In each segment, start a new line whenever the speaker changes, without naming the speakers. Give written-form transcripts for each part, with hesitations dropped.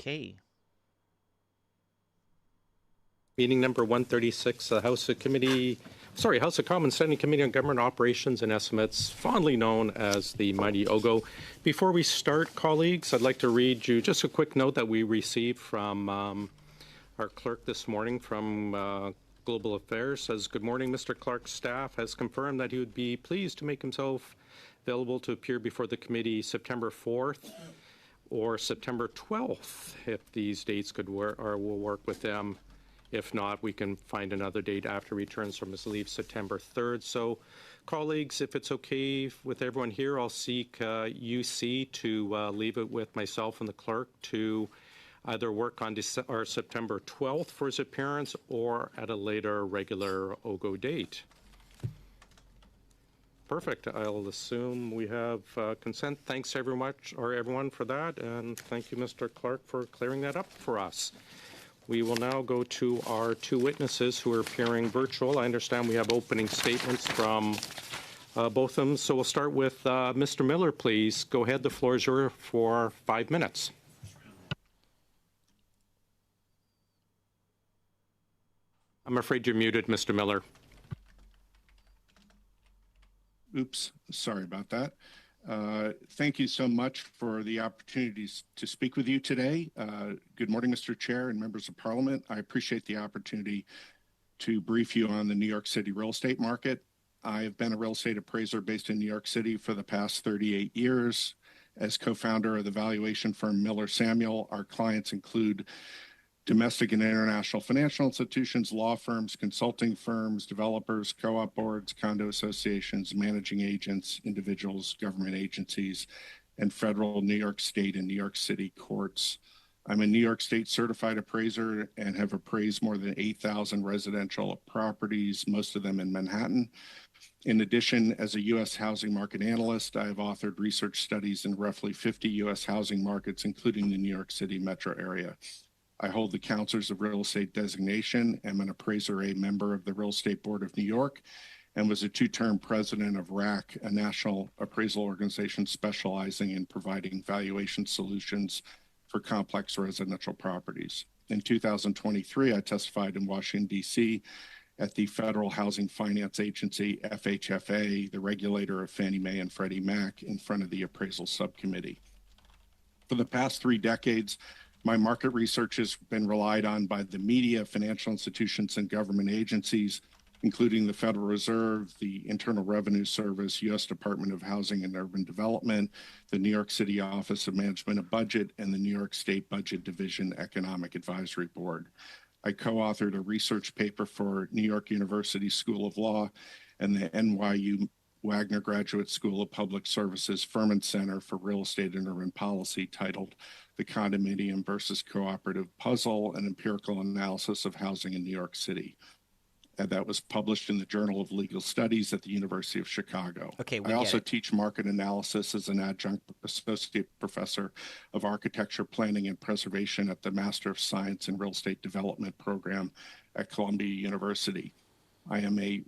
Okay.
Meeting number 136, House of Commons Standing Committee on Government Operations and Estimates, fondly known as the Mighty OGO. Before we start, colleagues, I'd like to read you just a quick note that we received from our clerk this morning from Global Affairs. Says, good morning, Mr. Clark's staff has confirmed that he would be pleased to make himself available to appear before the committee September 4th or September 12th, if these dates could work or will work with them. If not, we can find another date after he returns from his leave, September 3rd. So, colleagues, if it's okay with everyone here, I'll seek UC to leave it with myself and the clerk to either work on September 12th for his appearance or at a later regular OGO date. Perfect. I'll assume we have consent. Thanks everyone for that, and thank you, Mr. Clark, for clearing that up for us. We will now go to our two witnesses who are appearing virtual. I understand we have opening statements from both of them. So we'll start with Mr. Miller, please. Go ahead. The floor is yours for 5 minutes. I'm afraid you're muted, Mr. Miller.
Oops, sorry about that. Thank you so much for the opportunities to speak with you today. Good morning, Mr. Chair and members of Parliament. I appreciate the opportunity to brief you on the New York City real estate market. I have been a real estate appraiser based in New York City for the past 38 years. As co-founder of the valuation firm Miller Samuel, our clients include domestic and international financial institutions, law firms, consulting firms, developers, co-op boards, condo associations, managing agents, individuals, government agencies, and federal, New York State, and New York City courts. I'm a New York State certified appraiser and have appraised more than 8,000 residential properties, most of them in Manhattan. In addition, as a U.S. housing market analyst, I have authored research studies in roughly 50 U.S. housing markets, including the New York City metro area. I hold the Counselors of Real Estate designation, am an Appraiser A member of the Real Estate Board of New York, and was a two-term president of RAC, a national appraisal organization specializing in providing valuation solutions for complex residential properties. In 2023, I testified in Washington, D.C. at the Federal Housing Finance Agency, FHFA, the regulator of Fannie Mae and Freddie Mac, in front of the appraisal subcommittee. For the past 3 decades, my market research has been relied on by the media, financial institutions, and government agencies, including the Federal Reserve, the Internal Revenue Service, U.S. Department of Housing and Urban Development, the New York City Office of Management and Budget, and the New York State Budget Division Economic Advisory Board. I co-authored a research paper for New York University School of Law and the NYU Wagner Graduate School of Public Services Furman Center for Real Estate and Urban Policy, titled The Condominium versus Cooperative Puzzle, an Empirical Analysis of Housing in New York City. And that was published in the Journal of Legal Studies at the University of Chicago.
Okay,
I also teach market analysis as an adjunct associate professor of architecture, planning, and preservation at the Master of Science in Real Estate Development program at Columbia University. I am a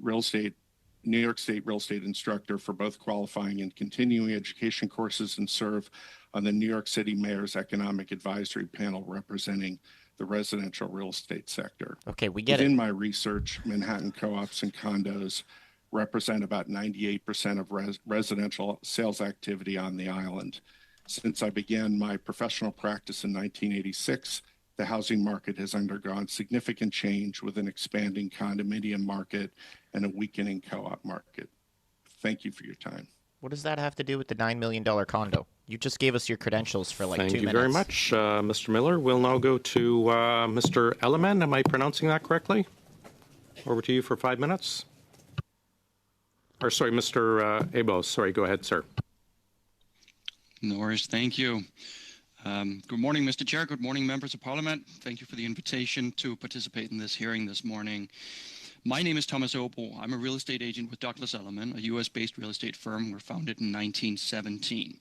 New York State real estate instructor for both qualifying and continuing education courses, and serve on the New York City Mayor's Economic Advisory Panel representing the residential real estate sector.
Okay, we get
Within my research, Manhattan co-ops and condos represent about 98% of residential sales activity on the island. Since I began my professional practice in 1986, the housing market has undergone significant change with an expanding condominium market and a weakening co-op market. Thank you for your time.
What does that have to do with the $9 million condo? You just gave us your credentials for like 2 minutes.
Thank you very much, Mr. Miller. We'll now go to Mr. Elliman. Am I pronouncing that correctly? Over to you for 5 minutes. Or sorry, Mr. Abos. Sorry, go ahead, sir.
No worries. Thank you. Good morning, Mr. Chair. Good morning, members of Parliament. Thank you for the invitation to participate in this hearing this morning. My name is Thomas Obo. I'm a real estate agent with Douglas Elliman, a U.S.-based real estate firm. We're founded in 1917.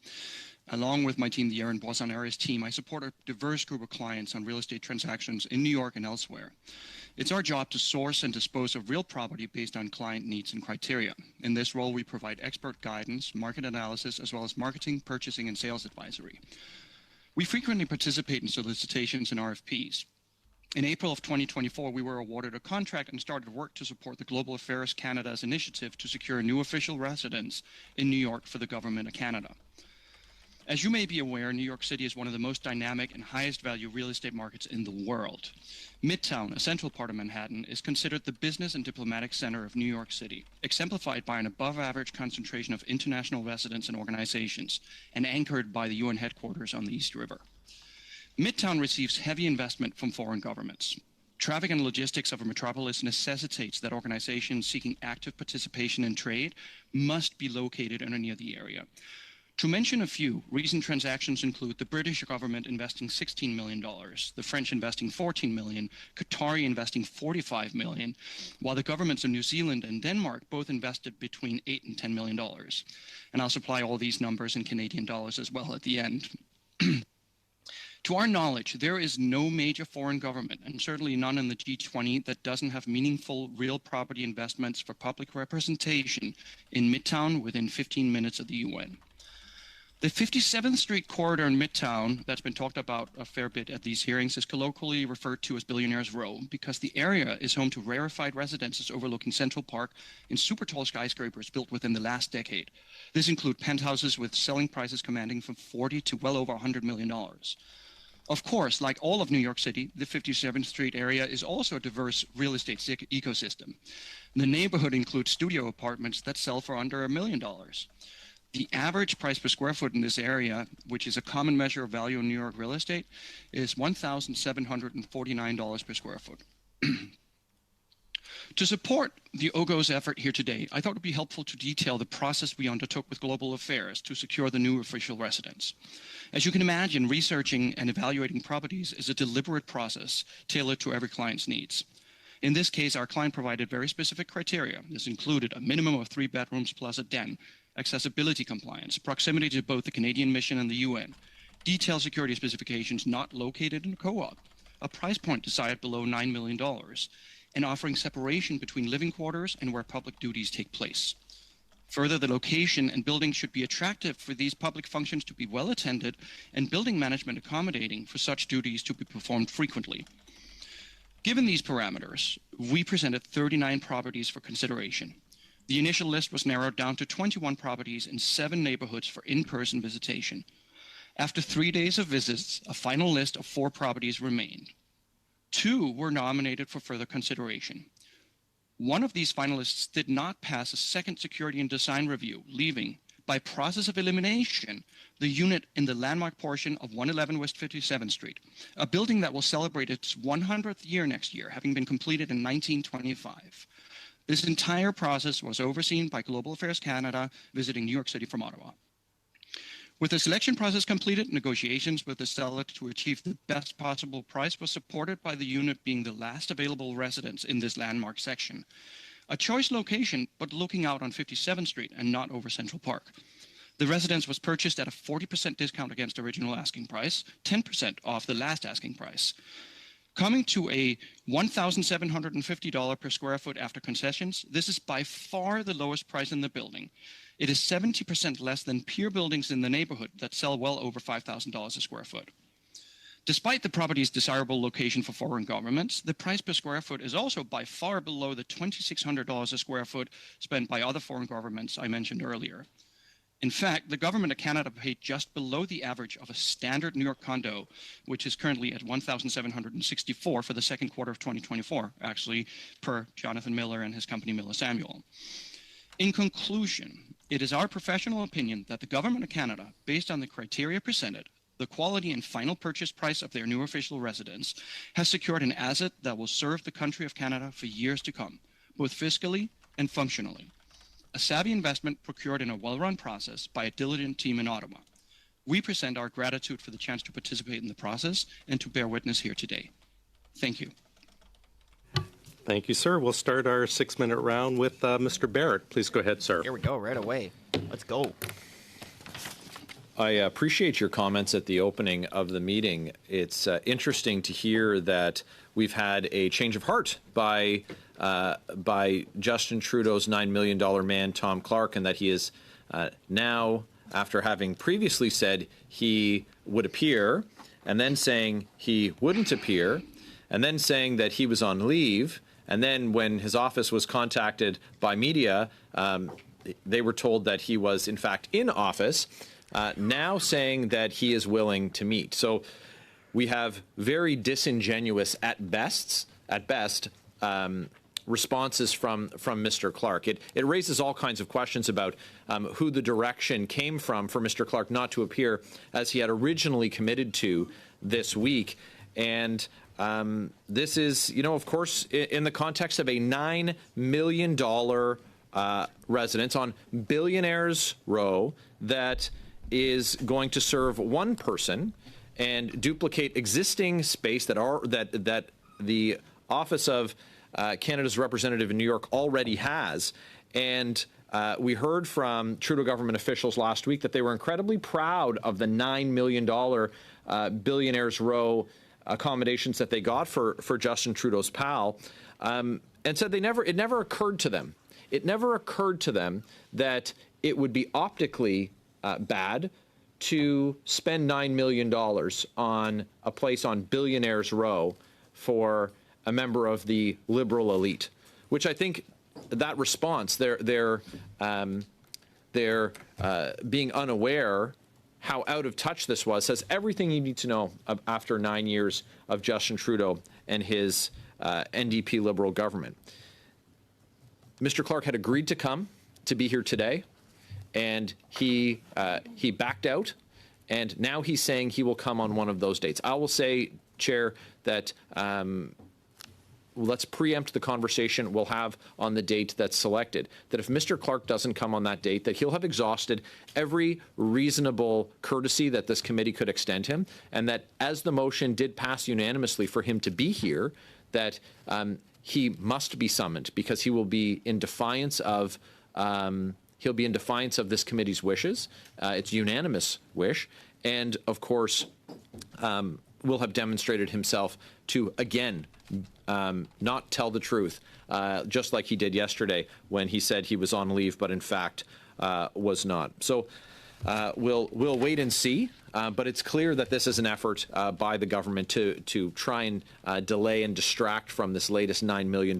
Along with my team, the Aaron Boisson Areas team, I support a diverse group of clients on real estate transactions in New York and elsewhere. It's our job to source and dispose of real property based on client needs and criteria. In this role, we provide expert guidance, market analysis, as well as marketing, purchasing, and sales advisory. We frequently participate in solicitations and RFPs. In April of 2024, we were awarded a contract and started work to support the Global Affairs Canada's initiative to secure a new official residence in New York for the Government of Canada. As you may be aware, New York City is one of the most dynamic and highest value real estate markets in the world. Midtown, a central part of Manhattan, is considered the business and diplomatic center of New York City, exemplified by an above-average concentration of international residents and organizations, and anchored by the UN headquarters on the East River. Midtown receives heavy investment from foreign governments. Traffic and logistics of a metropolis necessitates that organizations seeking active participation in trade must be located in or near the area. To mention a few, recent transactions include the British government investing $16 million, the French investing $14 million, Qatari investing $45 million, while the governments of New Zealand and Denmark both invested between $8 and $10 million. And I'll supply all these numbers in Canadian dollars as well at the end. To our knowledge, there is no major foreign government, and certainly none in the G20, that doesn't have meaningful real property investments for public representation in Midtown within 15 minutes of the UN. The 57th Street corridor in Midtown, that's been talked about a fair bit at these hearings, is colloquially referred to as Billionaires Row because the area is home to rarefied residences overlooking Central Park in super tall skyscrapers built within the last decade. This includes penthouses with selling prices commanding from $40 to well over $100 million. Of course, like all of New York City, the 57th Street area is also a diverse real estate ecosystem. The neighborhood includes studio apartments that sell for under $1 million. The average price per square foot in this area, which is a common measure of value in New York real estate, is $1,749 per square foot. To support the OGO's effort here today, I thought it would be helpful to detail the process we undertook with Global Affairs to secure the new official residence. As you can imagine, researching and evaluating properties is a deliberate process tailored to every client's needs. In this case, our client provided very specific criteria. This included a minimum of 3 bedrooms plus a den, accessibility compliance, proximity to both the Canadian mission and the UN, detailed security specifications not located in a co-op, a price point decided below $9 million, and offering separation between living quarters and where public duties take place. Further, the location and building should be attractive for these public functions to be well attended and building management accommodating for such duties to be performed frequently. Given these parameters, we presented 39 properties for consideration. The initial list was narrowed down to 21 properties in 7 neighborhoods for in-person visitation. After 3 days of visits, a final list of 4 properties remained. 2 were nominated for further consideration. One of these finalists did not pass a second security and design review, leaving, by process of elimination, the unit in the landmark portion of 111 West 57th Street, a building that will celebrate its 100th year next year, having been completed in 1925. This entire process was overseen by Global Affairs Canada, visiting New York City from Ottawa. With the selection process completed, negotiations with the seller to achieve the best possible price was supported by the unit being the last available residence in this landmark section. A choice location, but looking out on 57th Street and not over Central Park. The residence was purchased at a 40% discount against original asking price, 10% off the last asking price. Coming to a $1,750 per square foot after concessions, this is by far the lowest price in the building. It is 70% less than peer buildings in the neighborhood that sell well over $5,000 a square foot. Despite the property's desirable location for foreign governments, the price per square foot is also by far below the $2,600 a square foot spent by other foreign governments I mentioned earlier. In fact, the Government of Canada paid just below the average of a standard New York condo, which is currently at $1,764 for the second quarter of 2024, actually, per Jonathan Miller and his company Miller Samuel. In conclusion, it is our professional opinion that the Government of Canada, based on the criteria presented, the quality and final purchase price of their new official residence, has secured an asset that will serve the country of Canada for years to come, both fiscally and functionally. A savvy investment procured in a well-run process by a diligent team in Ottawa. We present our gratitude for the chance to participate in the process and to bear witness here today. Thank you.
Thank you, sir. We'll start our 6-minute round with Mr. Barrett. Please go ahead, sir.
Here we go, right away. Let's go.
I appreciate your comments at the opening of the meeting. It's interesting to hear that we've had a change of heart by Justin Trudeau's $9 million man, Tom Clark, and that he is now after having previously said he would appear, and then saying he wouldn't appear, and then saying that he was on leave, and then when his office was contacted by media, they were told that he was in fact in office, now saying that he is willing to meet. So we have very disingenuous at best responses from Mr. Clark. It raises all kinds of questions about who the direction came from for Mr. Clark not to appear as he had originally committed to this week. And this is, of course, in the context of a $9 million residence on Billionaires Row that is going to serve one person and duplicate existing space that the Office of Canada's representative in New York already has. And we heard from Trudeau government officials last week that they were incredibly proud of the $9 million Billionaires Row accommodations that they got for Justin Trudeau's pal, and said it never occurred to them. It never occurred to them that it would be optically bad to spend $9 million on a place on Billionaires Row for a member of the liberal elite, which I think that response, they're being unaware how out of touch this was, says everything you need to know after 9 years of Justin Trudeau and his NDP Liberal government. Mr. Clark had agreed to come to be here today, and he backed out, and now he's saying he will come on one of those dates. I will say, Chair, that let's preempt the conversation we'll have on the date that's selected, that if Mr. Clark doesn't come on that date, that he'll have exhausted every reasonable courtesy that this committee could extend him, and that as the motion did pass unanimously for him to be here, that he must be summoned, because he will be in defiance of this committee's wishes. It's unanimous wish, and of course will have demonstrated himself to again not tell the truth, just like he did yesterday when he said he was on leave, but in fact was not. So we'll wait and see, but it's clear that this is an effort by the government to try and delay and distract from this latest $9 million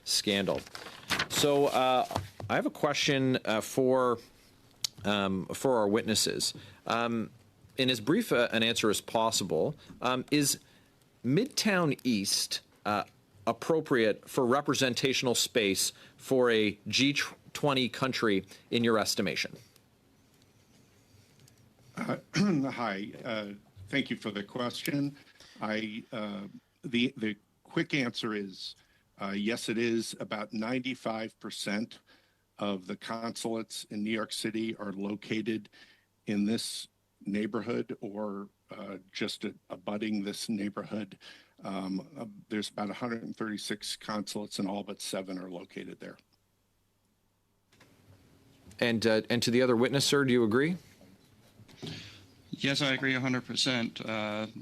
scandal. So I have a question for our witnesses. In as brief an answer as possible, is Midtown East appropriate for representational space for a G20 country in your estimation?
Hi, thank you for the question. The quick answer is yes, it is. About 95% of the consulates in New York City are located in this neighborhood or just abutting this neighborhood. There's about 136 consulates and all but 7 are located there.
And to the other witness, sir, do you agree?
Yes, I agree 100%.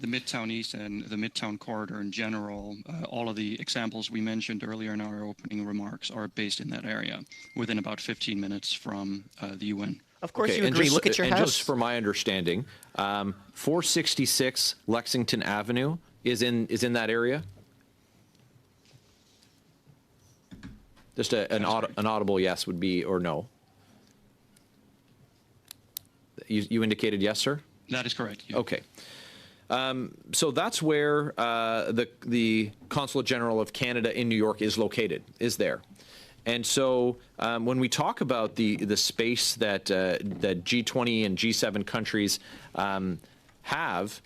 The Midtown East and the Midtown Corridor in general, all of the examples we mentioned earlier in our opening remarks are based in that area, within about 15 minutes from the UN.
Of course
Okay,
you agree.
Just,
look at your
and
house.
just for my understanding, 466 Lexington Avenue is in that area? Just an audible yes would be, or no? You indicated yes, sir?
That is correct. Yeah.
Okay. So that's where the Consulate General of Canada in New York is located, is there. And so when we talk about the space that G20 and G7 countries have,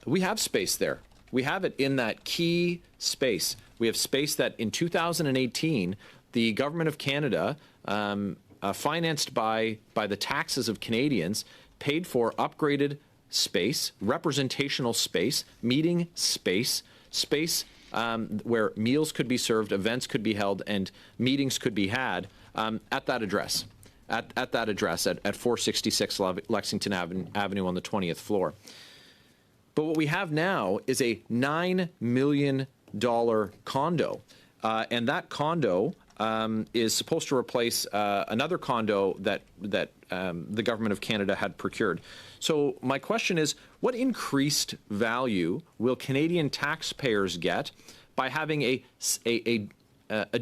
we have space there. We have it in that key space. We have space that in 2018, the Government of Canada, financed by the taxes of Canadians, paid for upgraded space, representational space, meeting space, where meals could be served, events could be held, and meetings could be had at that address, at 466 Lexington Avenue on the 20th floor. But what we have now is a $9 million condo, and that condo is supposed to replace another condo that the government of Canada had procured. So my question is, what increased value will Canadian taxpayers get by having a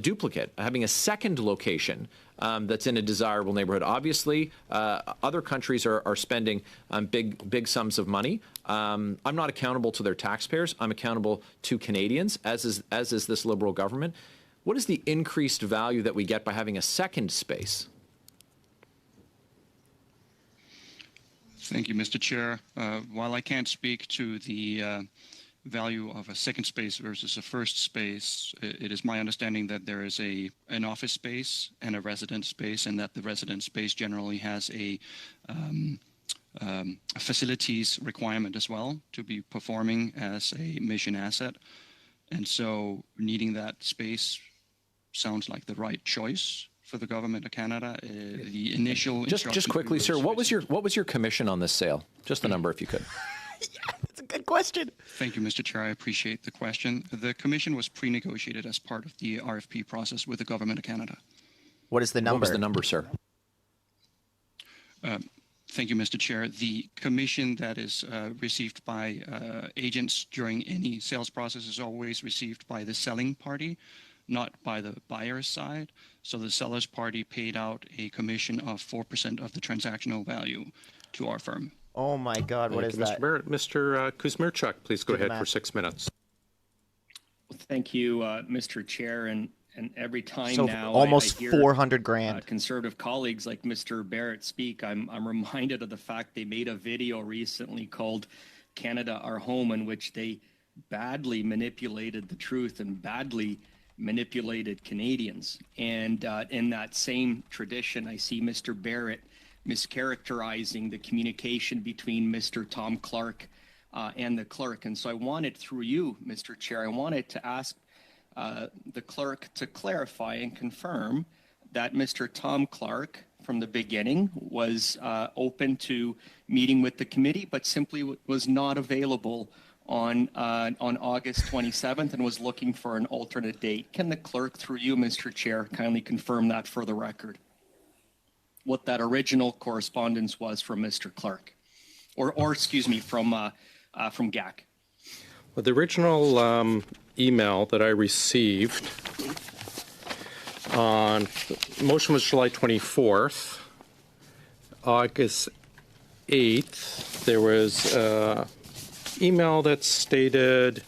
duplicate, having a second location that's in a desirable neighborhood? Obviously, other countries are spending big sums of money. I'm not accountable to their taxpayers. I'm accountable to Canadians, as is this Liberal government. What is the increased value that we get by having a second space?
Thank you, Mr. Chair. While I can't speak to the value of a second space versus a first space, it is my understanding that there is an office space and a residence space, and that the residence space generally has a facilities requirement as well to be performing as a mission asset. And so needing that space sounds like the right choice for the government of Canada. The initial
just quickly, sir, what was your commission on this sale? Just the number, if you could.
Yeah, that's a good question.
Thank you, Mr. Chair. I appreciate the question. The commission was pre-negotiated as part of the RFP process with the government of Canada.
What is the number?
What was the number, sir?
Thank you, Mr. Chair. The commission that is received by agents during any sales process is always received by the selling party, not by the buyer's side. So the seller's party paid out a commission of 4% of the transactional value to our firm.
Oh my God, what is that?
Mr. Barrett. Mr. Kuzmirchuk, please go ahead for 6 minutes.
Thank you, Mr. Chair. And every time
So
now
almost
I hear
400 grand.
Conservative colleagues like Mr. Barrett speak, I'm reminded of the fact they made a video recently called Canada Our Home, in which they badly manipulated the truth and badly manipulated Canadians. And in that same tradition, I see Mr. Barrett mischaracterizing the communication between Mr. Tom Clark and the clerk. And so I wanted, through you, Mr. Chair, I wanted to ask the clerk to clarify and confirm that Mr. Tom Clark, from the beginning, was open to meeting with the committee, but simply was not available on August 27th and was looking for an alternate date. Can the clerk, through you, Mr. Chair, kindly confirm that for the record? What that original correspondence was from Mr. Clark, or excuse me, from GAC.
Well, the original email that I received on motion was July 24th. August 8th, there was an email that stated,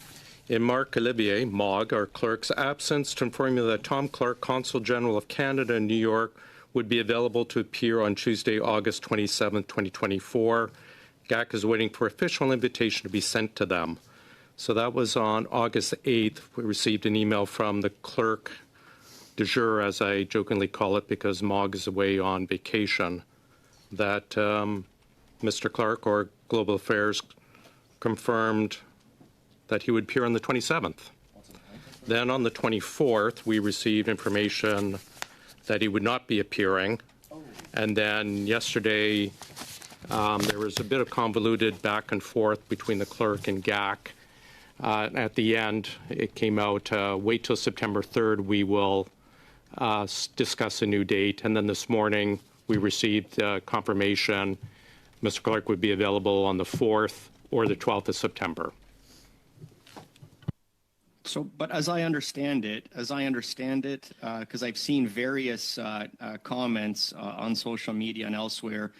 in Marc Olivier, MOG, our clerk's absence, to inform you that Tom Clark, Consul General of Canada in New York, would be available to appear on Tuesday, August 27, 2024. GAC is waiting for official invitation to be sent to them. So that was on August 8th. We received an email from the clerk de jure, as I jokingly call it, because MOG is away on vacation, that Mr. Clark, or Global Affairs, confirmed that he would appear on the 27th. Then on the 24th, we received information that he would not be appearing. And then yesterday, there was a bit of convoluted back and forth between the clerk and GAC. At the end, it came out, wait till September 3rd, we will discuss a new date. And then this morning, we received confirmation Mr. Clark would be available on the 4th or the 12th of September.
So, but as I understand it, because I've seen various comments on social media and elsewhere,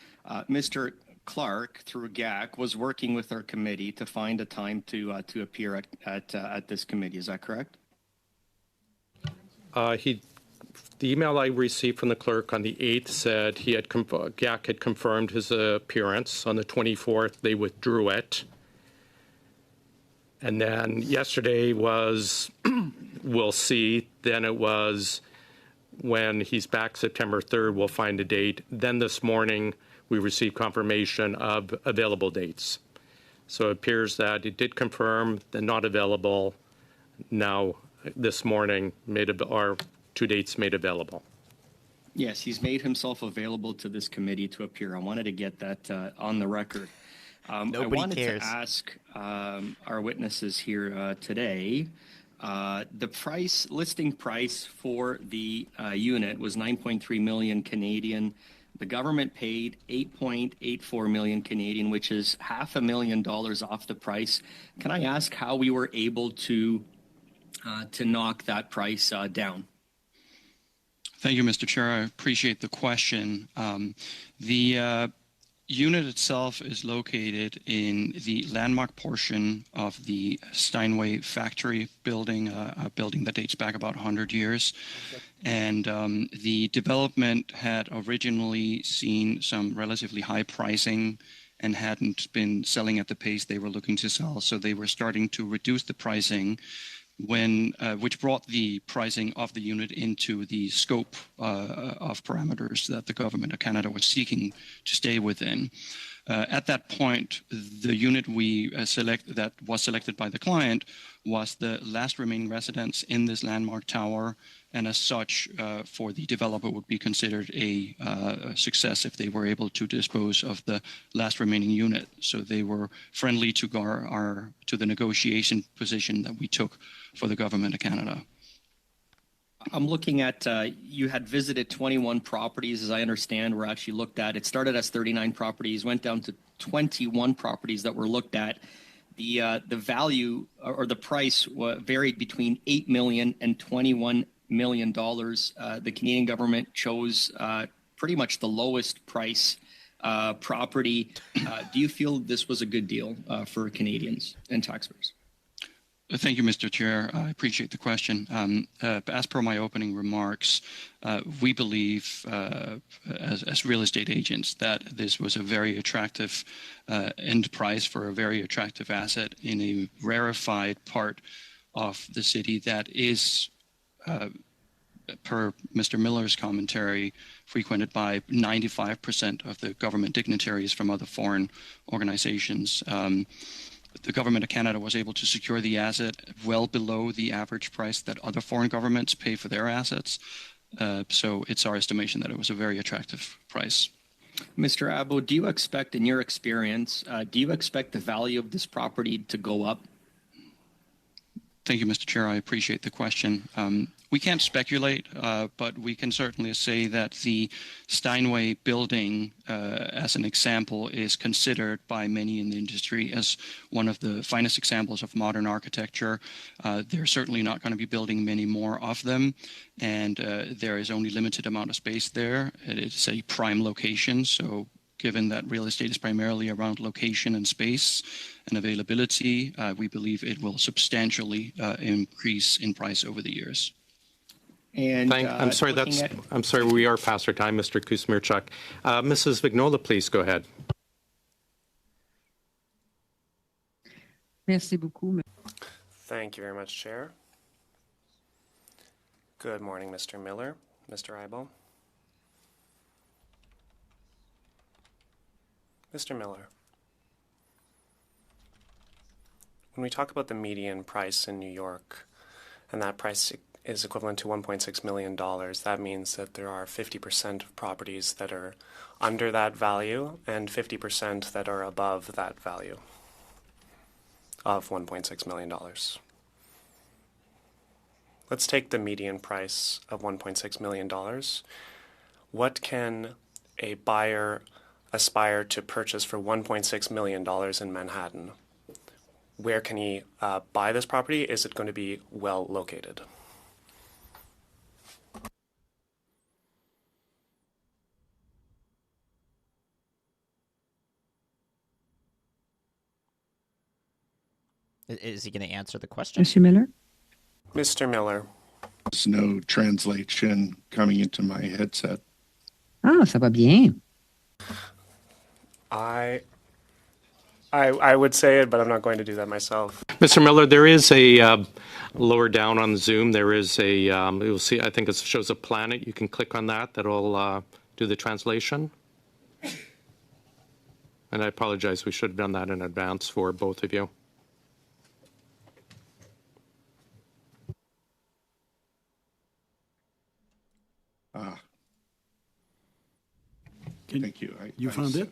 Mr. Clark, through GAC, was working with our committee to find a time to appear at this committee. Is that correct?
The email I received from the clerk on the 8th said he had GAC had confirmed his appearance. On the 24th, they withdrew it. And then yesterday was, we'll see. Then it was, when he's back September 3rd, we'll find a date. Then this morning, we received confirmation of available dates. So it appears that it did confirm they're not available. Now, this morning, are 2 dates made available.
Yes, he's made himself available to this committee to appear. I wanted to get that on the record.
Nobody
I wanted
cares.
to ask our witnesses here today, the listing price for the unit was 9.3 million Canadian. The government paid 8.84 million Canadian, which is $500,000 off the price. Can I ask how we were able to knock that price down?
Thank you, Mr. Chair. I appreciate the question. The unit itself is located in the landmark portion of the Steinway factory building, a building that dates back about 100 years. And the development had originally seen some relatively high pricing and hadn't been selling at the pace they were looking to sell. So they were starting to reduce the pricing, which brought the pricing of the unit into the scope of parameters that the government of Canada was seeking to stay within. At that point, the unit that was selected by the client was the last remaining residence in this landmark tower, and as such, for the developer would be considered a success if they were able to dispose of the last remaining unit. So they were friendly to the negotiation position that we took for the government of Canada.
I'm looking at, you had visited 21 properties, as I understand, were actually looked at. It started as 39 properties, went down to 21 properties that were looked at. The value or the price varied between $8 million and $21 million. The Canadian government chose pretty much the lowest price property. Do you feel this was a good deal for Canadians and taxpayers?
Thank you, Mr. Chair. I appreciate the question. As per my opening remarks, we believe as real estate agents that this was a very attractive end price for a very attractive asset in a rarefied part of the city that is, per Mr. Miller's commentary, frequented by 95% of the government dignitaries from other foreign organizations. The government of Canada was able to secure the asset well below the average price that other foreign governments pay for their assets. So it's our estimation that it was a very attractive price.
Mr. Abo, do you expect, in your experience, do you expect the value of this property to go up?
Thank you, Mr. Chair. I appreciate the question. We can't speculate, but we can certainly say that the Steinway building, as an example, is considered by many in the industry as one of the finest examples of modern architecture. They're certainly not going to be building many more of them, and there is only limited amount of space there. It is a prime location, so given that real estate is primarily around location and space and availability, we believe it will substantially increase in price over the years.
And
I'm sorry, we are past our time, Mr. Kusmirchuk. Mrs. Vignola, please go ahead.
Merci beaucoup.
Thank you very much, Chair. Good morning, Mr. Miller, Mr. Ibo. Mr. Miller, when we talk about the median price in New York, and that price is equivalent to $1.6 million, that means that there are 50% of properties that are under that value and 50% that are above that value of $1.6 million. Let's take the median price of $1.6 million. What can a buyer aspire to purchase for $1.6 million in Manhattan? Where can he buy this property? Is it going to be well located?
Is he going to answer the question?
Monsieur Miller?
Mr. Miller.
There's no translation coming into my headset.
Ah, ça va bien.
I would say it, but I'm not going to do that myself.
Mr. Miller, there is a lower down on Zoom. There is a, you'll see, I think it shows a planet. You can click on that. That'll do the translation. And I apologize. We should have done that in advance for both of you.
Thank you.
You found it?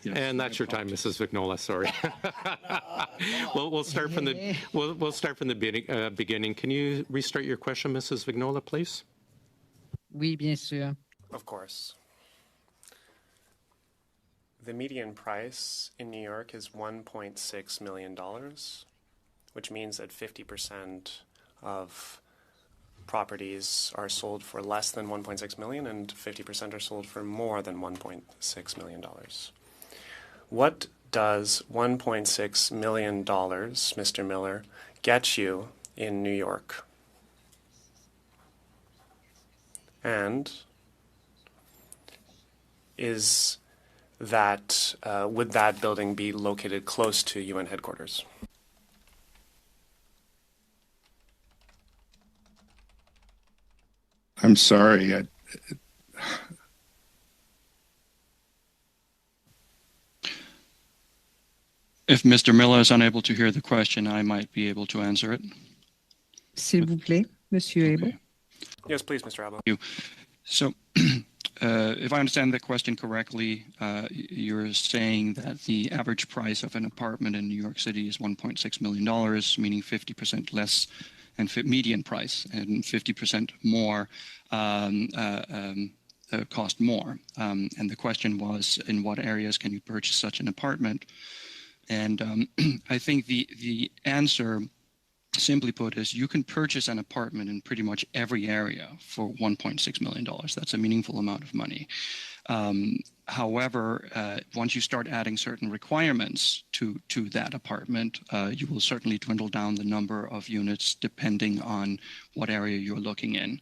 Yes,
And that's your time, Mrs. Vignola. Sorry. we'll start from the beginning. Can you restart your question, Mrs. Vignola, please?
Oui, bien sûr.
Of course. The median price in New York is $1.6 million, which means that 50% of properties are sold for less than 1.6 million and 50% are sold for more than 1.6 million dollars. What does 1.6 million dollars, Mr. Miller, get you in New York? And is that would that building be located close to UN headquarters?
I'm sorry.
If Mr. Miller is unable to hear the question, I might be able to answer it.
S'il vous plaît, Monsieur Abel.
Okay.
Yes, please, Mr. Abel.
So, if I understand the question correctly, you're saying that the average price of an apartment in New York City is $1.6 million, meaning 50% less, and median price, and 50% more cost more. And the question was, in what areas can you purchase such an apartment? And I think the answer, simply put, is you can purchase an apartment in pretty much every area for $1.6 million. That's a meaningful amount of money. However, once you start adding certain requirements to that apartment, you will certainly dwindle down the number of units depending on what area you're looking in.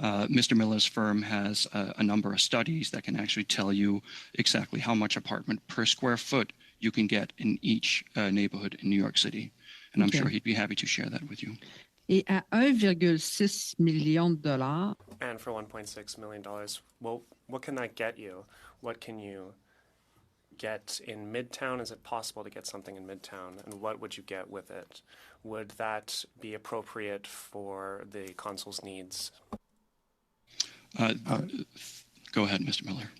Mr. Miller's firm has a number of studies that can actually tell you exactly how much apartment per square foot you can get in each neighborhood in New York City. And I'm sure he'd be happy to share that with you.
Et à 1,6 million de dollars.
And for $1.6 million, well, what can that get you? What can you get in Midtown? Is it possible to get something in Midtown? And what would you get with it? Would that be appropriate for the consul's needs?
Go ahead, Mr. Miller.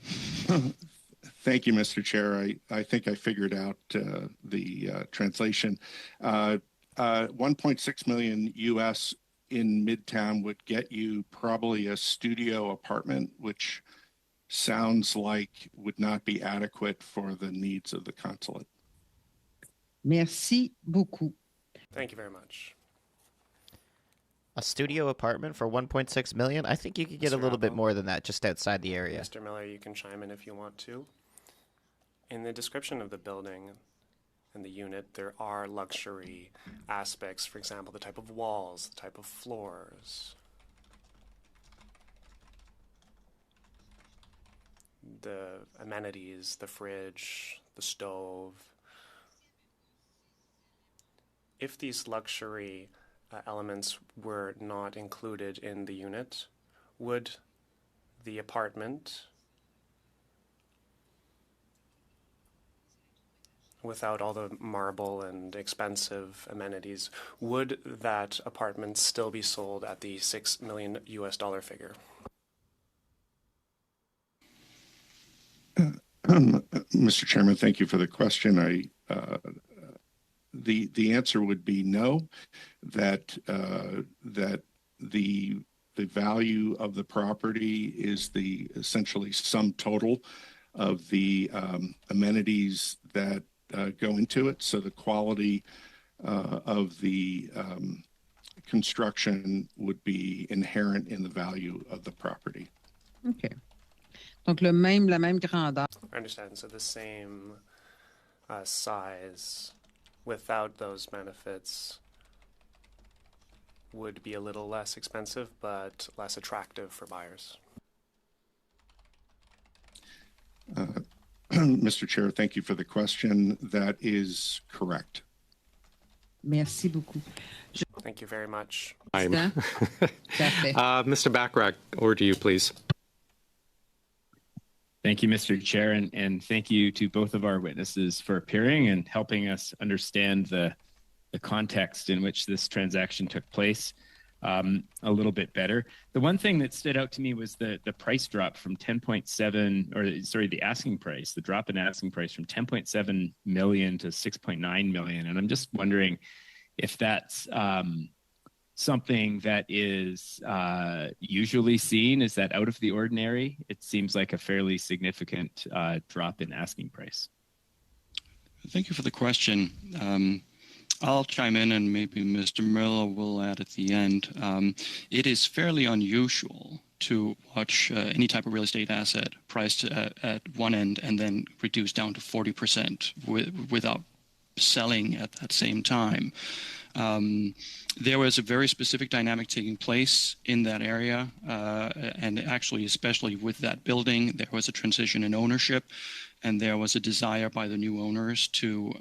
Thank you, Mr. Chair. I think I figured out the translation. 1.6 million US in Midtown would get you probably a studio apartment, which sounds like would not be adequate for the needs of the consulate.
Merci beaucoup.
Thank you very much.
A studio apartment for 1.6 million? I think you could get a little bit more than that just outside the area.
Mr. Miller, you can chime in if you want to. In the description of the building and the unit, there are luxury aspects. For example, the type of walls, the type of floors, the amenities, the fridge, the stove. If these luxury elements were not included in the unit, would the apartment, without all the marble and expensive amenities, would that apartment still be sold at the $6 million US dollar figure?
Mr. Chairman, thank you for the question. The answer would be no. That the value of the property is the essentially sum total of the amenities that go into it. So the quality of the construction would be inherent in the value of the property.
OK. Donc, la même grandeur.
I understand. So the same size without those benefits would be a little less expensive, but less attractive for buyers.
Mr. Chair, thank you for the question. That is correct.
Merci beaucoup.
Thank you very much.
Mr. Bachrach, over to you, please.
Thank you, Mr. Chair, and thank you to both of our witnesses for appearing and helping us understand the context in which this transaction took place a little bit better. The one thing that stood out to me was the price drop from 10.7, or sorry, the asking price, the drop in asking price from 10.7 million to 6.9 million. And I'm just wondering if that's something that is usually seen? Is that out of the ordinary? It seems like a fairly significant drop in asking price.
Thank you for the question. I'll chime in and maybe Mr. Miller will add at the end. It is fairly unusual to watch any type of real estate asset priced at one end and then reduced down to 40% without selling at that same time. There was a very specific dynamic taking place in that area, and actually, especially with that building, there was a transition in ownership, and there was a desire by the new owners to,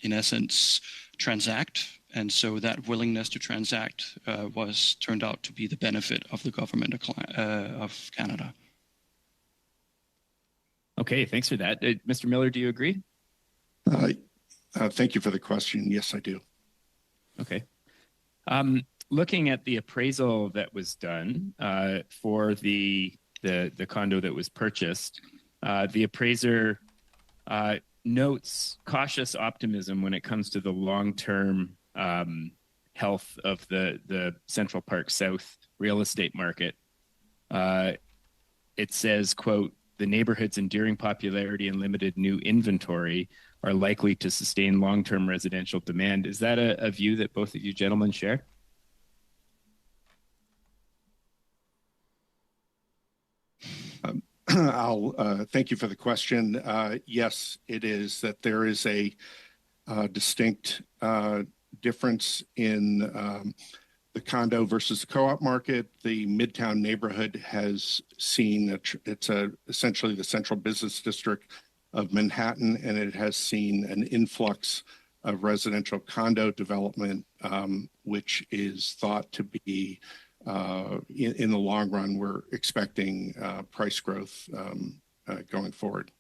in essence, transact. And so that willingness to transact turned out to be the benefit of the government of Canada.
Okay, thanks for that. Mr. Miller, do you agree?
Thank you for the question. Yes, I do.
Okay. Looking at the appraisal that was done for the condo that was purchased, the appraiser notes cautious optimism when it comes to the long-term health of the Central Park South real estate market. It says, quote, "The neighborhood's enduring popularity and limited new inventory are likely to sustain long-term residential demand." Is that a view that both of you gentlemen share?
I'll thank you for the question. Yes, it is that there is a distinct difference in the condo versus the co-op market. The Midtown neighborhood has seen it's essentially the central business district of Manhattan, and it has seen an influx of residential condo development, which is thought to be in the long run, we're expecting price growth going forward.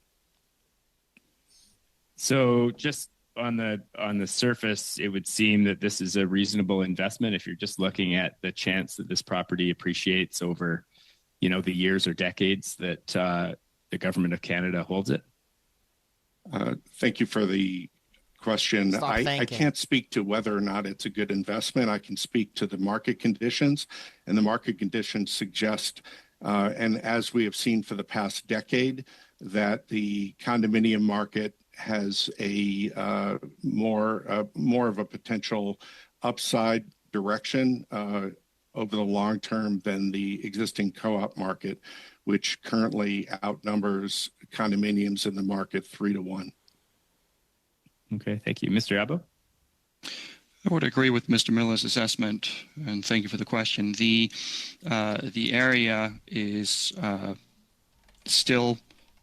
So just on the surface, it would seem that this is a reasonable investment if you're just looking at the chance that this property appreciates over, the years or decades that the government of Canada holds it.
Thank you for the question. I can't speak to whether or not it's a good investment. I can speak to the market conditions, and the market conditions suggest, and as we have seen for the past decade, that the condominium market has a more of a potential upside direction over the long term than the existing co-op market, which currently outnumbers condominiums in the market 3-to-1.
Okay, thank you. Mr. Abbo?
I would agree with Mr. Miller's assessment, and thank you for the question. The area is still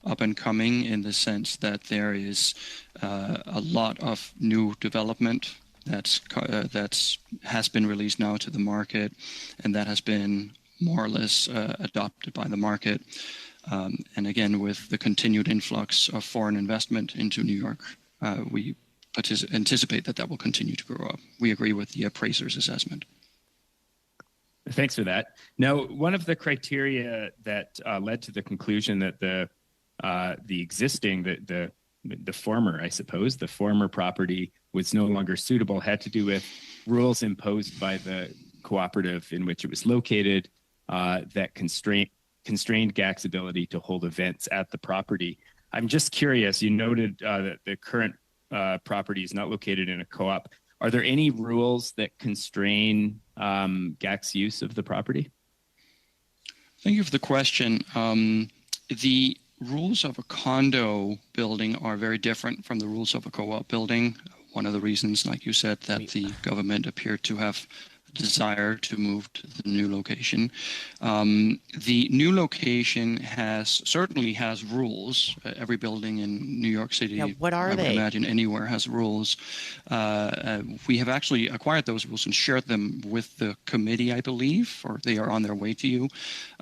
up and coming in the sense that there is a lot of new development that has been released now to the market, and that has been more or less adopted by the market. And again, with the continued influx of foreign investment into New York, we anticipate that will continue to grow up. We agree with the appraiser's assessment.
Thanks for that. Now, one of the criteria that led to the conclusion that the former property was no longer suitable had to do with rules imposed by the cooperative in which it was located that constrained GAC's ability to hold events at the property. I'm just curious, you noted that the current property is not located in a co-op. Are there any rules that constrain GAC's use of the property?
Thank you for the question. The rules of a condo building are very different from the rules of a co-op building. One of the reasons, like you said, that the government appeared to have desire to move to the new location. The new location certainly has rules. Every building in New York City,
what are they?
I would imagine anywhere, has rules. We have actually acquired those rules and shared them with the committee, I believe, or they are on their way to you.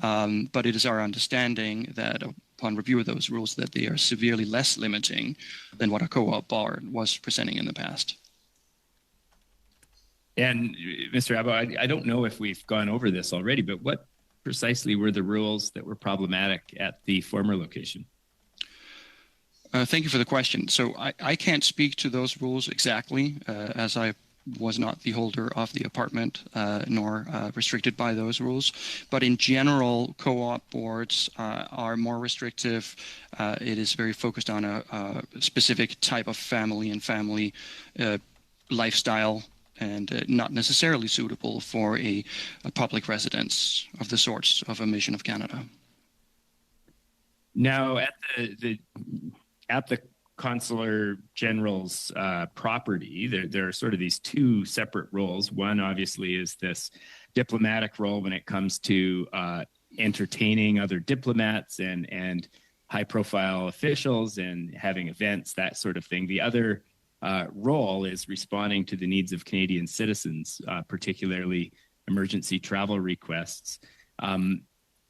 But it is our understanding that upon review of those rules, that they are severely less limiting than what a co-op bar was presenting in the past.
And Mr. Abbo, I don't know if we've gone over this already, but what precisely were the rules that were problematic at the former location?
Thank you for the question. So I can't speak to those rules exactly. As I was not the holder of the apartment, nor restricted by those rules. But in general, co-op boards are more restrictive. It is very focused on a specific type of family and family lifestyle, and not necessarily suitable for a public residence of the sorts of a mission of Canada.
Now, at the Consular General's property, there are sort of these two separate roles. One, obviously, is this diplomatic role when it comes to entertaining other diplomats and high-profile officials and having events, that sort of thing. The other role is responding to the needs of Canadian citizens, particularly emergency travel requests.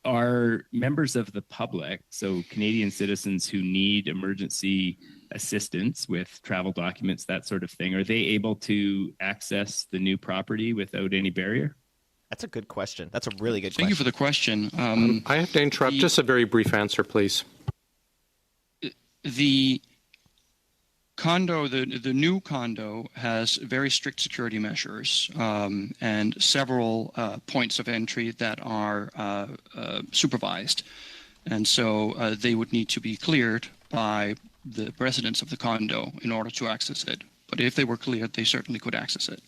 Are members of the public, so Canadian citizens who need emergency assistance with travel documents, that sort of thing, are they able to access the new property without any barrier?
That's a good question. That's a really good question.
Thank you for the question.
I have to interrupt. Just a very brief answer, please.
The condo, the new condo, has very strict security measures and several points of entry that are supervised. And so they would need to be cleared by the residents of the condo in order to access it. But if they were cleared, they certainly could access it.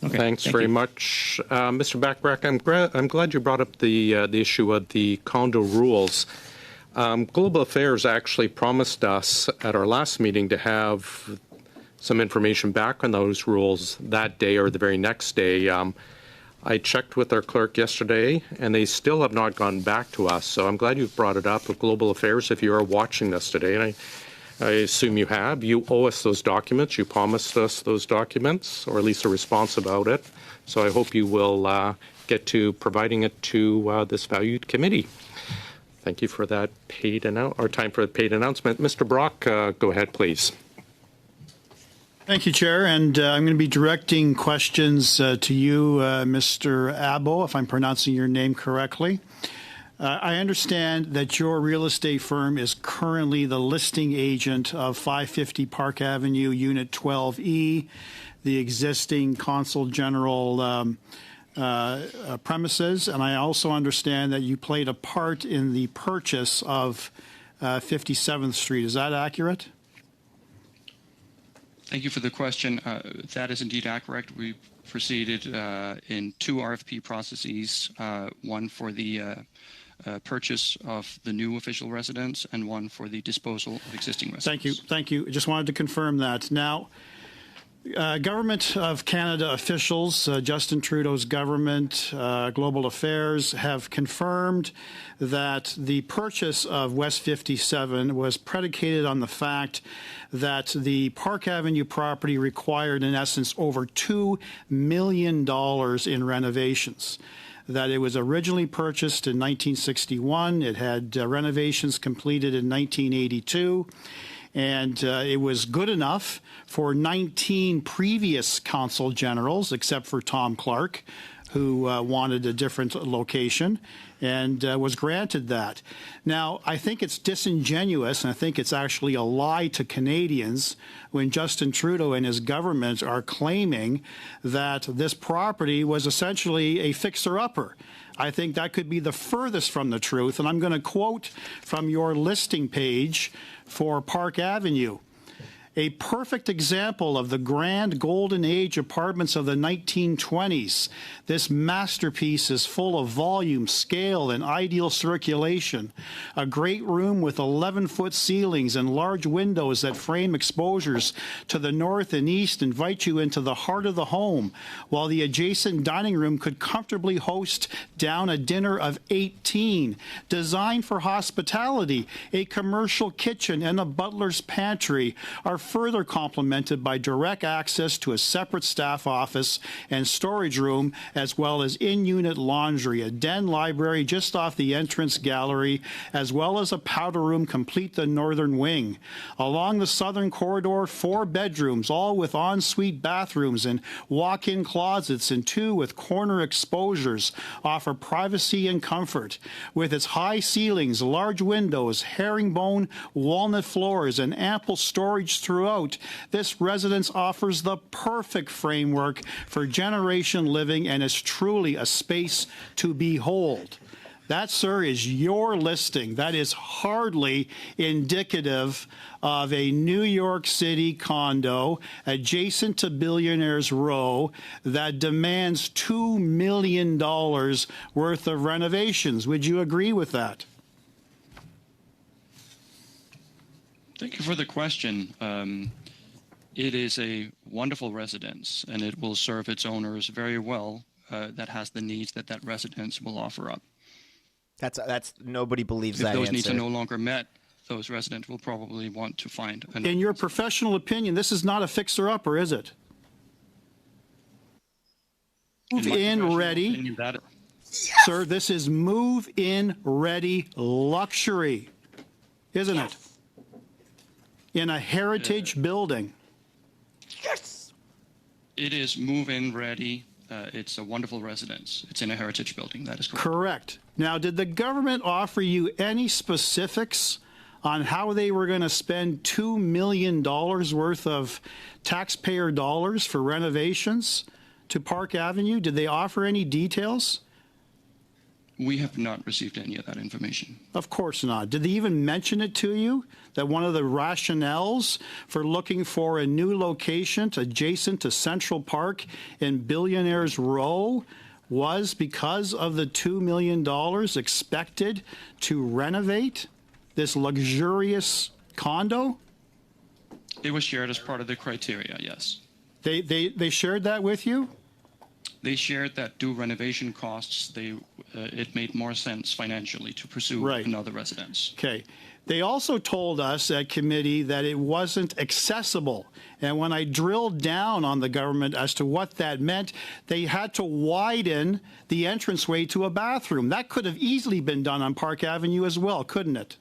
Okay, Thanks very much. Mr. Bachrach, I'm glad you brought up the issue of the condo rules. Global Affairs actually promised us at our last meeting to have some information back on those rules that day or the very next day. I checked with our clerk yesterday, and they still have not gone back to us. So I'm glad you've brought it up with Global Affairs if you are watching this today. And I assume you have. You owe us those documents. You promised us those documents, or at least a response about it. So I hope you will get to providing it to this valued committee. Thank you for that time for a paid announcement. Mr. Brock, go ahead, please.
Thank you, Chair. And I'm going to be directing questions to you, Mr. Abo, if I'm pronouncing your name correctly. I understand that your real estate firm is currently the listing agent of 550 Park Avenue, Unit 12E, the existing Consul General premises, and I also understand that you played a part in the purchase of 57th Street. Is that accurate?
Thank you for the question. That is indeed accurate. We proceeded in two RFP processes, one for the purchase of the new official residence and one for the disposal of existing residence.
Thank you. Thank you. I just wanted to confirm that. Now, Government of Canada officials, Justin Trudeau's government, Global Affairs, have confirmed that the purchase of West 57 was predicated on the fact that the Park Avenue property required, in essence, over $2 million in renovations. That it was originally purchased in 1961. It had renovations completed in 1982. And it was good enough for 19 previous consul generals, except for Tom Clark, who wanted a different location, and was granted that. Now, I think it's disingenuous, and I think it's actually a lie to Canadians when Justin Trudeau and his government are claiming that this property was essentially a fixer-upper. I think that could be the furthest from the truth, and I'm going to quote from your listing page for Park Avenue. A perfect example of the grand golden age apartments of the 1920s. This masterpiece is full of volume, scale, and ideal circulation. A great room with 11-foot ceilings and large windows that frame exposures to the north and east invite you into the heart of the home, while the adjacent dining room could comfortably host down a dinner of 18. Designed for hospitality, a commercial kitchen and a butler's pantry are further complemented by direct access to a separate staff office and storage room, as well as in-unit laundry, a den library just off the entrance gallery, as well as a powder room complete the northern wing. Along the southern corridor, 4 bedrooms, all with ensuite bathrooms and walk-in closets, and 2 with corner exposures, offer privacy and comfort. With its high ceilings, large windows, herringbone, walnut floors, and ample storage throughout, throughout. This residence offers the perfect framework for generation living and is truly a space to behold. That, sir, is your listing. That is hardly indicative of a New York City condo adjacent to Billionaires Row that demands $2 million worth of renovations. Would you agree with that?
Thank you for the question. It is a wonderful residence, and it will serve its owners very well. That has the needs that that residence will offer up.
That's nobody believes
If
that
those
answer.
needs are no longer met, those residents will probably want to find another.
In your professional opinion, this is not a fixer-upper, is it? Move-in ready.
Opinion, that
Sir, this is move-in ready luxury, isn't it? In a heritage building.
it is move-in ready. It's a wonderful residence. It's in a heritage building. That is correct.
Correct. Now, did the government offer you any specifics on how they were going to spend $2 million worth of taxpayer dollars for renovations to Park Avenue? Did they offer any details?
We have not received any of that information.
Of course not. Did they even mention it to you, that one of the rationales for looking for a new location adjacent to Central Park in Billionaires Row was because of the $2 million expected to renovate this luxurious condo?
It was shared as part of the criteria, yes.
They shared that with you?
They shared that due renovation costs, it made more sense financially to pursue another residence.
Okay. They also told us at committee that it wasn't accessible. And when I drilled down on the government as to what that meant, they had to widen the entranceway to a bathroom. That could have easily been done on Park Avenue as well, couldn't it?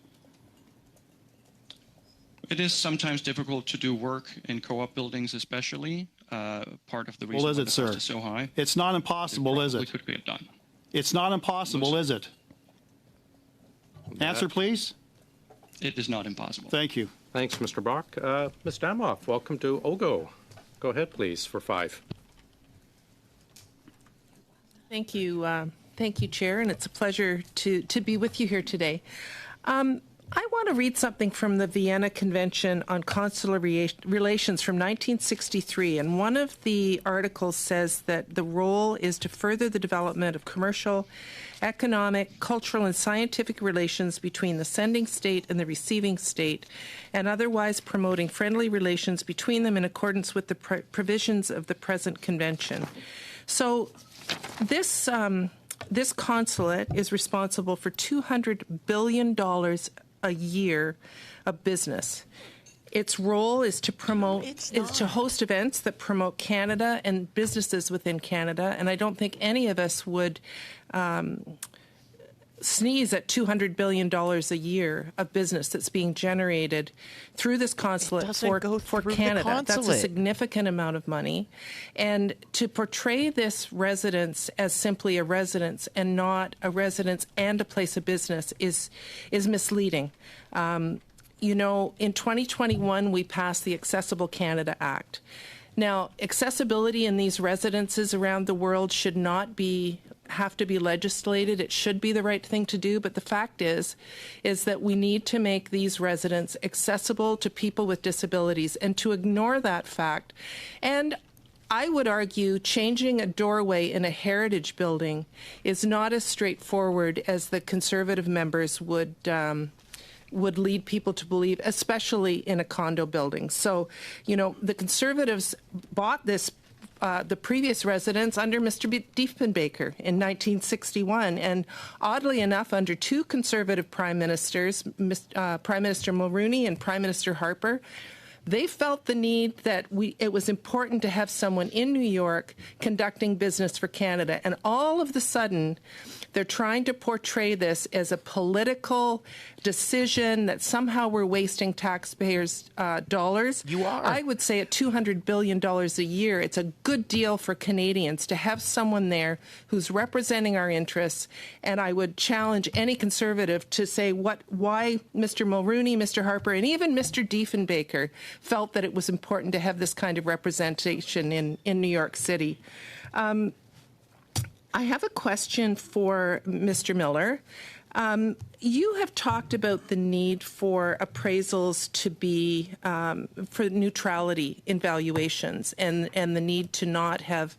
It is sometimes difficult to do work in co-op buildings, especially. Part of the reason
Well, is
why
it,
the
sir?
cost is so high.
It's not impossible, is it?
Could be done.
It's not impossible, is it? Answer, please.
It is not impossible.
Thank you.
Thanks, Mr. Brock. Ms. Damoff, welcome to OGO. Go ahead, please, for 5.
Thank you, Chair, and it's a pleasure to be with you here today. I want to read something from the Vienna Convention on Consular Relations from 1963, and one of the articles says that the role is to further the development of commercial, economic, cultural, and scientific relations between the sending state and the receiving state, and otherwise promoting friendly relations between them in accordance with the provisions of the present convention. So this consulate is responsible for $200 billion a year of business. Its role is to promote, is to host events that promote Canada and businesses within Canada. And I don't think any of us would sneeze at $200 billion a year of business that's being generated through this consulate for Canada. That's a significant amount of money. And to portray this residence as simply a residence and not a residence and a place of business is misleading. You know, in 2021, we passed the Accessible Canada Act. Now, accessibility in these residences around the world should not have to be legislated. It should be the right thing to do. But the fact is that we need to make these residents accessible to people with disabilities, and to ignore that fact. And I would argue changing a doorway in a heritage building is not as straightforward as the Conservative members would lead people to believe, especially in a condo building. So, you know, the Conservatives bought this the previous residence under Mr. Diefenbaker in 1961. And oddly enough, under two Conservative prime ministers, Prime Minister Mulroney and Prime Minister Harper, they felt the need that it was important to have someone in New York conducting business for Canada. And all of the sudden, they're trying to portray this as a political decision that somehow we're wasting taxpayers' dollars.
You are.
I would say at $200 billion a year, it's a good deal for Canadians to have someone there who's representing our interests. And I would challenge any Conservative to say why Mr. Mulroney, Mr. Harper, and even Mr. Diefenbaker felt that it was important to have this kind of representation in New York City. I have a question for Mr. Miller. You have talked about the need for appraisals to be for neutrality in valuations and the need to not have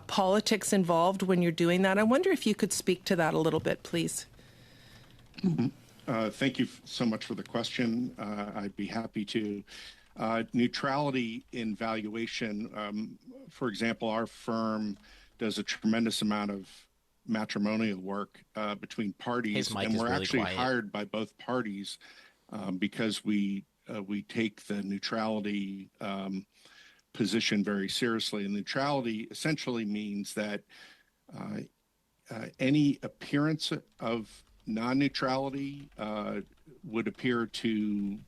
politics involved when you're doing that. I wonder if you could speak to that a little bit, please.
Thank you so much for the question. I'd be happy to. Neutrality in valuation, for example, our firm does a tremendous amount of matrimonial work between parties, and we're
really
actually
quiet.
hired by both parties because we take the neutrality position very seriously. And neutrality essentially means that any appearance of non-neutrality would appear to,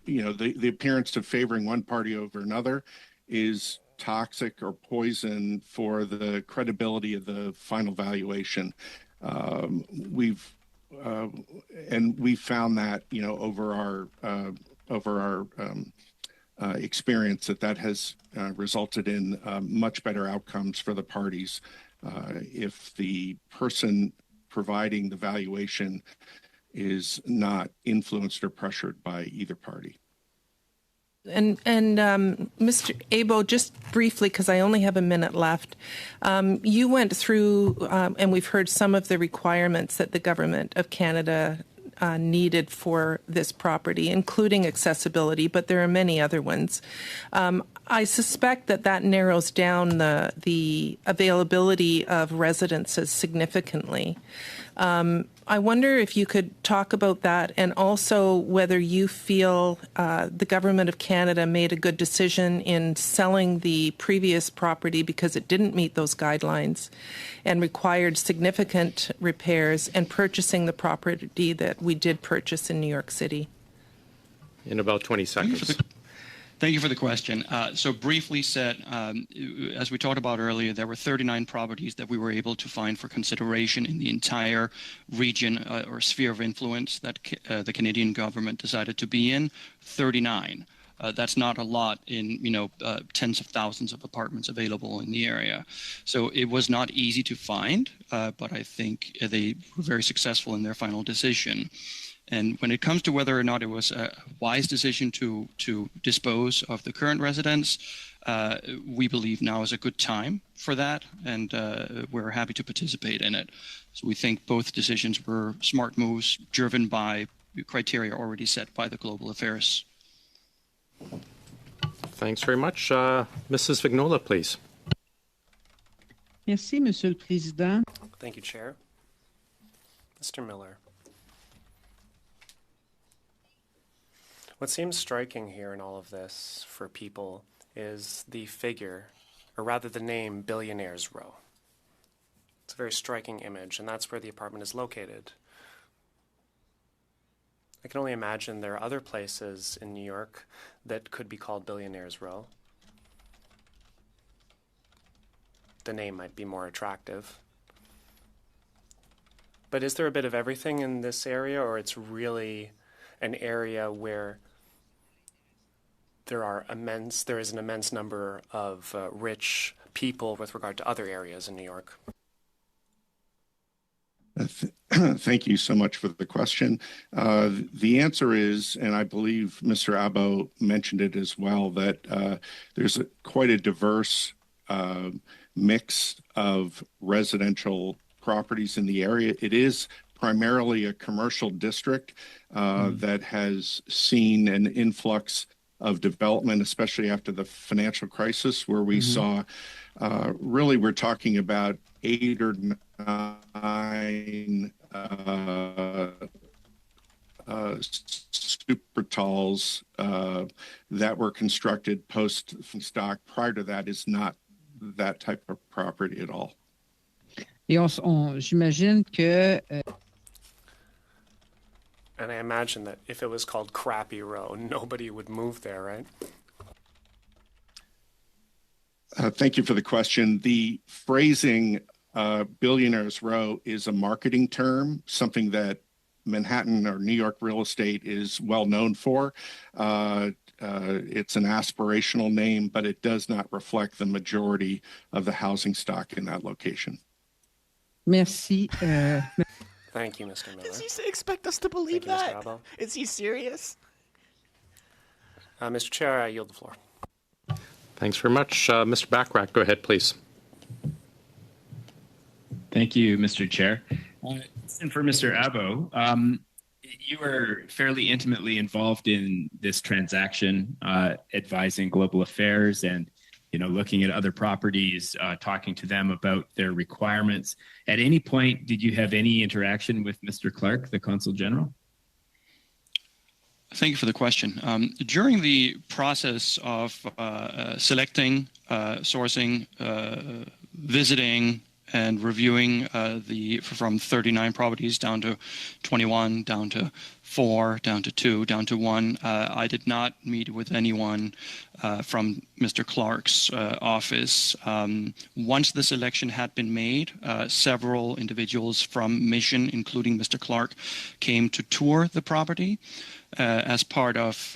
the appearance of favoring one party over another is toxic or poison for the credibility of the final valuation. We found that over our experience that has resulted in much better outcomes for the parties if the person providing the valuation is not influenced or pressured by either party.
And Mr. Abo, just briefly, because I only have a minute left, you went through, and we've heard some of the requirements that the Government of Canada needed for this property, including accessibility, but there are many other ones. I suspect that narrows down the availability of residences significantly. I wonder if you could talk about that, and also whether you feel the Government of Canada made a good decision in selling the previous property because it didn't meet those guidelines and required significant repairs, and purchasing the property that we did purchase in New York City.
In about 20 seconds.
Thank you for the question. So briefly said, as we talked about earlier, there were 39 properties that we were able to find for consideration in the entire region or sphere of influence that the Canadian government decided to be in. 39. That's not a lot in tens of thousands of apartments available in the area. So it was not easy to find, but I think they were very successful in their final decision. And when it comes to whether or not it was a wise decision to dispose of the current residents, we believe now is a good time for that, and we're happy to participate in it. So we think both decisions were smart moves driven by criteria already set by the Global Affairs.
Thanks very much. Mrs. Vignola, please.
Merci, Monsieur le Président.
Thank you, Chair. Mr. Miller. What seems striking here in all of this for people is the figure, or rather the name, Billionaires Row. It's a very striking image, and that's where the apartment is located. I can only imagine there are other places in New York that could be called Billionaires Row. The name might be more attractive. But is there a bit of everything in this area, or it's really an area where there is an immense number of rich people with regard to other areas in New York?
Thank you so much for the question. The answer is, and I believe Mr. Abo mentioned it as well, that there's quite a diverse mix of residential properties in the area. It is primarily a commercial district that has seen an influx of development, especially after the financial crisis, where we saw, really we're talking about 8 or 9 super talls that were constructed post stock. Prior to that is not that type of property at all.
Et j'imagine que
And I imagine that if it was called Crappy Row, nobody would move there, right?
Thank you for the question. The phrasing Billionaires Row is a marketing term, something that Manhattan or New York real estate is well known for. It's an aspirational name, but it does not reflect the majority of the housing stock in that location.
Merci.
Thank you, Mr. Miller.
Does he expect us to believe that? Is he serious?
Mr. Chair, I yield the floor.
Thanks very much. Mr. Bachrach, go ahead, please.
Thank you, Mr. Chair. And for Mr. Abo, you were fairly intimately involved in this transaction, advising Global Affairs and, looking at other properties, talking to them about their requirements. At any point, did you have any interaction with Mr. Clark, the Consul General?
Thank you for the question. During the process of selecting, sourcing, visiting, and reviewing from 39 properties down to 21, down to 4, down to 2, down to 1, I did not meet with anyone from Mr. Clark's office. Once the selection had been made, several individuals from Mission, including Mr. Clark, came to tour the property as part of,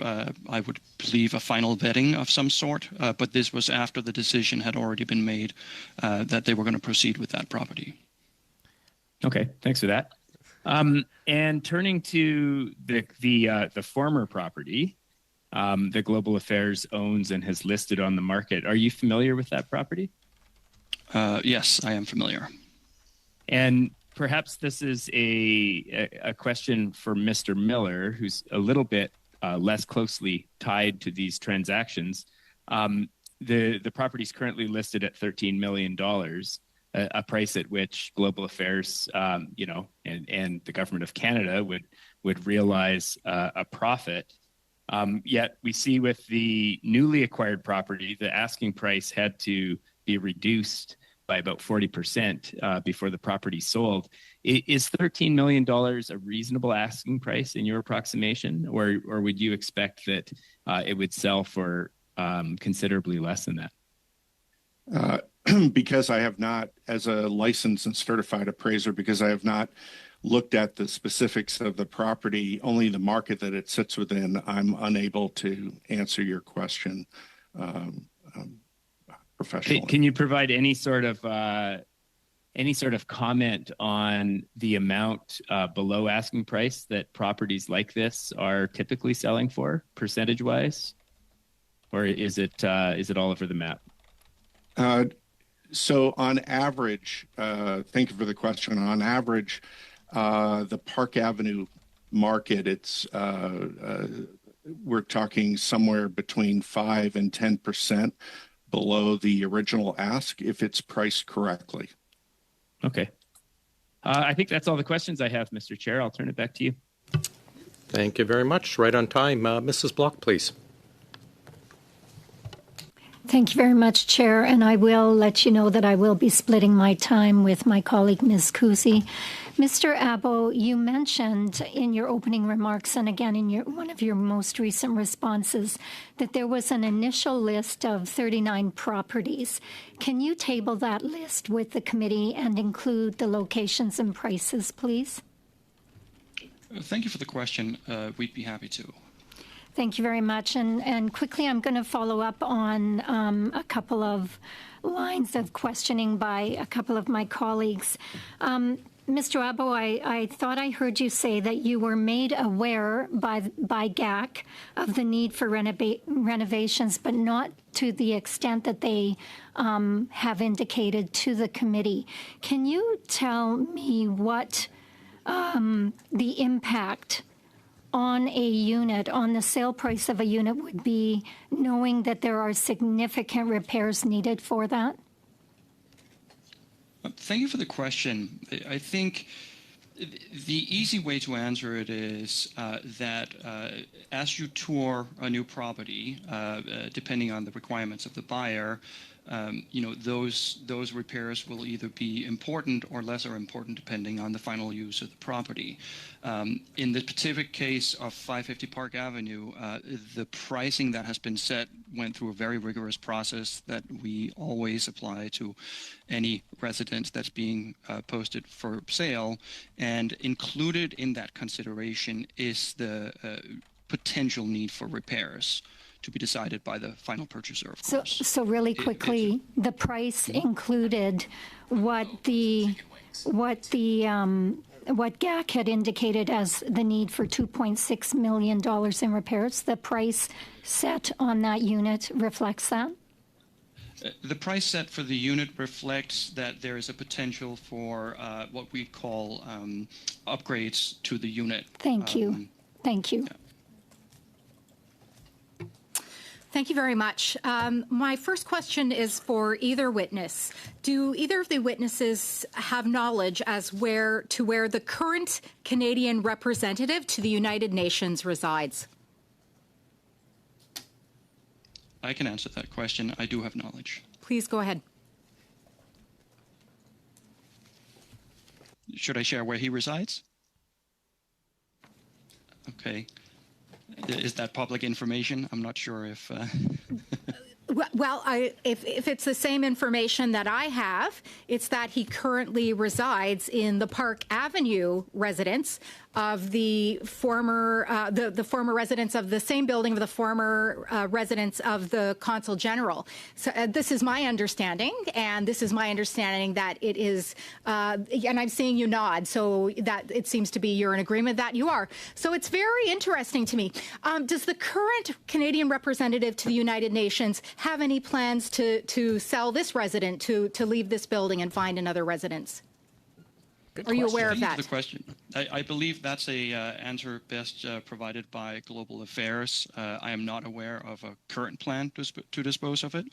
I would believe, a final vetting of some sort. But this was after the decision had already been made that they were going to proceed with that property.
Okay, thanks for that. And turning to the former property that Global Affairs owns and has listed on the market, are you familiar with that property?
Yes, I am familiar.
And perhaps this is a question for Mr. Miller, who's a little bit less closely tied to these transactions. The property is currently listed at $13 million, a price at which Global Affairs, and the government of Canada would realize a profit. Yet we see with the newly acquired property, the asking price had to be reduced by about 40% before the property sold. Is $13 million a reasonable asking price in your approximation, or would you expect that it would sell for considerably less than that?
Because I have not, as a licensed and certified appraiser, because I have not looked at the specifics of the property, only the market that it sits within, I'm unable to answer your question professionally.
Can you provide any sort of comment on the amount below asking price that properties like this are typically selling for, percentage-wise, or is it all over the map?
So on average, thank you for the question. On average, the Park Avenue market, we're talking somewhere between 5 and 10% below the original ask if it's priced correctly.
Okay. I think that's all the questions I have, Mr. Chair. I'll turn it back to you.
Thank you very much. Right on time. Mrs. Block, please.
Thank you very much, Chair. And I will let you know that I will be splitting my time with my colleague, Ms. Kusi. Mr. Abo, you mentioned in your opening remarks and again in one of your most recent responses that there was an initial list of 39 properties. Can you table that list with the committee and include the locations and prices, please?
Thank you for the question. We'd be happy to.
Thank you very much. And quickly, I'm going to follow up on a couple of lines of questioning by a couple of my colleagues. Mr. Abo, I thought I heard you say that you were made aware by GAC of the need for renovations, but not to the extent that they have indicated to the committee. Can you tell me what the impact on a unit, on the sale price of a unit would be, knowing that there are significant repairs needed for that?
Thank you for the question. I think the easy way to answer it is that as you tour a new property, depending on the requirements of the buyer, those repairs will either be important or lesser important depending on the final use of the property. In the specific case of 550 Park Avenue, the pricing that has been set went through a very rigorous process that we always apply to any residence that's being posted for sale, and included in that consideration is the potential need for repairs to be decided by the final purchaser, of course.
So really quickly, the price included what GAC had indicated as the need for $2.6 million in repairs. The price set on that unit reflects that?
The price set for the unit reflects that there is a potential for what we call upgrades to the unit.
Thank you. Thank you.
Yeah.
Thank you very much. My first question is for either witness. Do either of the witnesses have knowledge as where the current Canadian representative to the United Nations resides?
I can answer that question. I do have knowledge.
Please go ahead.
Should I share where he resides? Okay. Is that public information? I'm not sure if...
Well, if it's the same information that I have, it's that he currently resides in the Park Avenue residence of the former residence of the same building of the former residence of the Consul General. So this is my understanding, and this is my understanding that it is, and I'm seeing you nod, so that it seems to be you're in agreement that you are. So it's very interesting to me. Does the current Canadian representative to the United Nations have any plans to sell this resident, to leave this building and find another residence? Are you aware of that?
The question. I believe that's a answer best provided by Global Affairs. I am not aware of a current plan to dispose of it.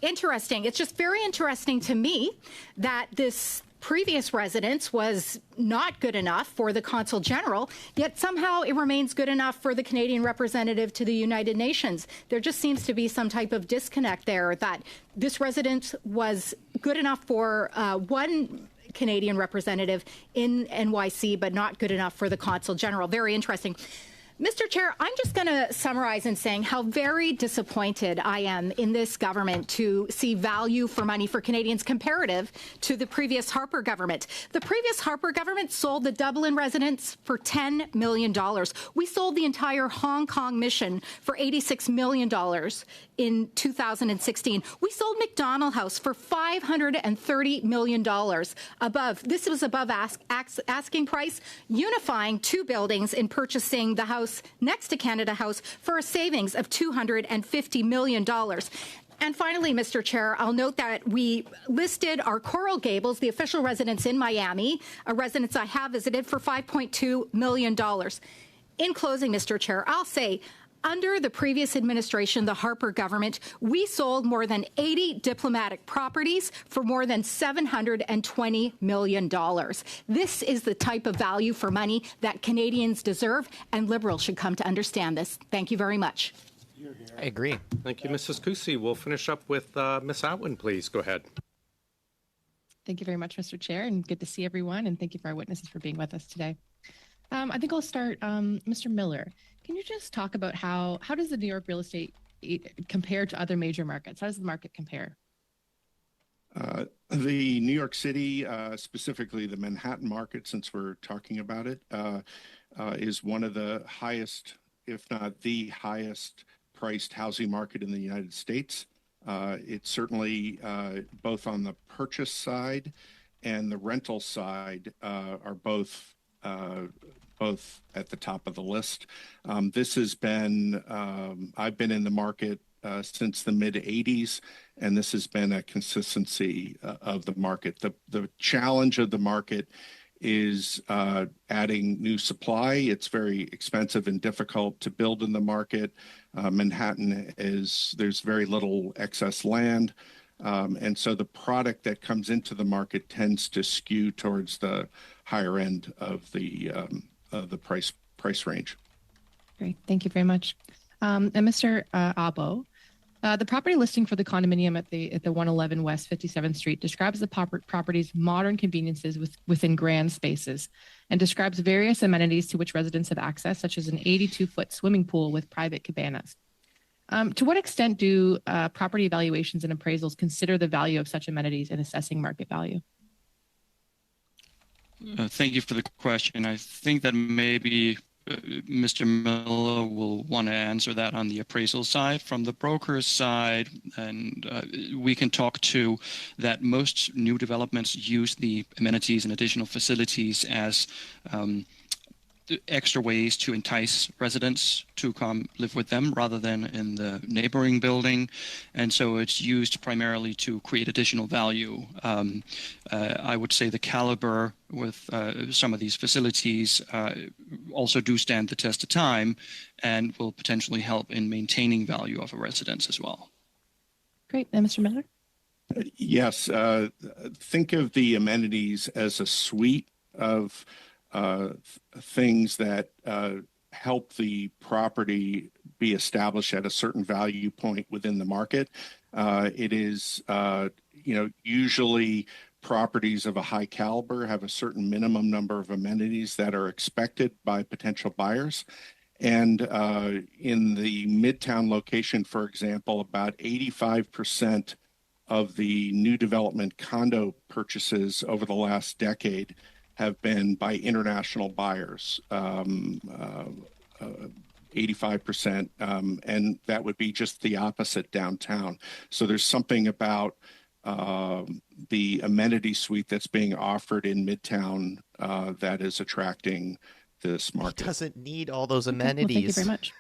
Interesting. It's just very interesting to me that this previous residence was not good enough for the Consul General, yet somehow it remains good enough for the Canadian representative to the United Nations. There just seems to be some type of disconnect there, that this residence was good enough for one Canadian representative in NYC, but not good enough for the Consul General. Very interesting. Mr. Chair, I'm just going to summarize in saying how very disappointed I am in this government to see value for money for Canadians comparative to the previous Harper government. The previous Harper government sold the Dublin residence for $10 million. We sold the entire Hong Kong mission for $86 million in 2016. We sold McDonald House for $530 million. This was above asking price, unifying two buildings in purchasing the house next to Canada House for a savings of $250 million. And finally, Mr. Chair, I'll note that we listed our Coral Gables, the official residence in Miami, a residence I have visited, for $5.2 million. In closing, Mr. Chair, I'll say, under the previous administration, the Harper government, we sold more than 80 diplomatic properties for more than $720 million. This is the type of value for money that Canadians deserve, and Liberals should come to understand this. Thank you very much.
I agree.
Thank you, Mrs. Kusi. We'll finish up with Ms. Atwin, please. Go ahead.
Thank you very much, Mr. Chair, and good to see everyone, and thank you for our witnesses for being with us today. I think I'll start, Mr. Miller. Can you just talk about how does the New York real estate compare to other major markets? How does the market compare?
The New York City, specifically the Manhattan market, since we're talking about it, is one of the highest, if not the highest, priced housing market in the United States. It's certainly both on the purchase side and the rental side are both at the top of the list. This has been, I've been in the market since the mid-'80s, and this has been a consistency of the market. The challenge of the market is adding new supply. It's very expensive and difficult to build in the market. Manhattan there's very little excess land. And so the product that comes into the market tends to skew towards the higher end of the price range.
Great, thank you very much. And Mr. Abo, The property listing for the condominium at the 111 West 57th Street describes the property's modern conveniences within grand spaces and describes various amenities to which residents have access, such as an 82-foot swimming pool with private cabanas. To what extent do property evaluations and appraisals consider the value of such amenities in assessing market value?
Thank you for the question. I think that maybe Mr. Miller will want to answer that on the appraisal side. From the broker's side, and we can talk to that most new developments use the amenities and additional facilities as extra ways to entice residents to come live with them rather than in the neighboring building. And so it's used primarily to create additional value. I would say the caliber with some of these facilities also do stand the test of time and will potentially help in maintaining value of a residence as well.
Great. And Mr. Miller?
Yes. Think of the amenities as a suite of things that help the property be established at a certain value point within the market. It is, usually properties of a high caliber have a certain minimum number of amenities that are expected by potential buyers. And in the Midtown location, for example, about 85% of the new development condo purchases over the last decade have been by international buyers, 85%, and that would be just the opposite downtown. So there's something about the amenity suite that's being offered in Midtown that is attracting this market.
It doesn't need all those amenities.
Well, thank you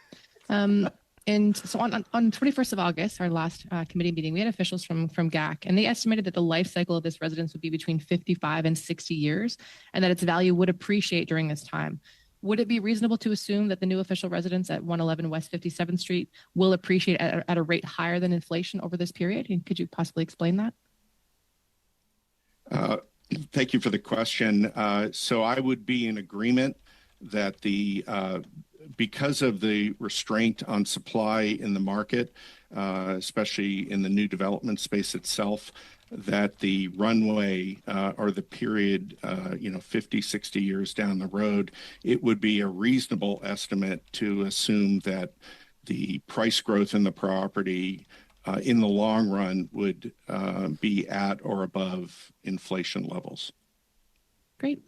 very much. And so on 21st of August, our last committee meeting, we had officials from GAC, and they estimated that the life cycle of this residence would be between 55 and 60 years, and that its value would appreciate during this time. Would it be reasonable to assume that the new official residence at 111 West 57th Street will appreciate at a rate higher than inflation over this period? And could you possibly explain that?
Thank you for the question. So I would be in agreement that because of the restraint on supply in the market, especially in the new development space itself, that the runway or the period, 50, 60 years down the road, it would be a reasonable estimate to assume that the price growth in the property in the long run would be at or above inflation levels.
Great.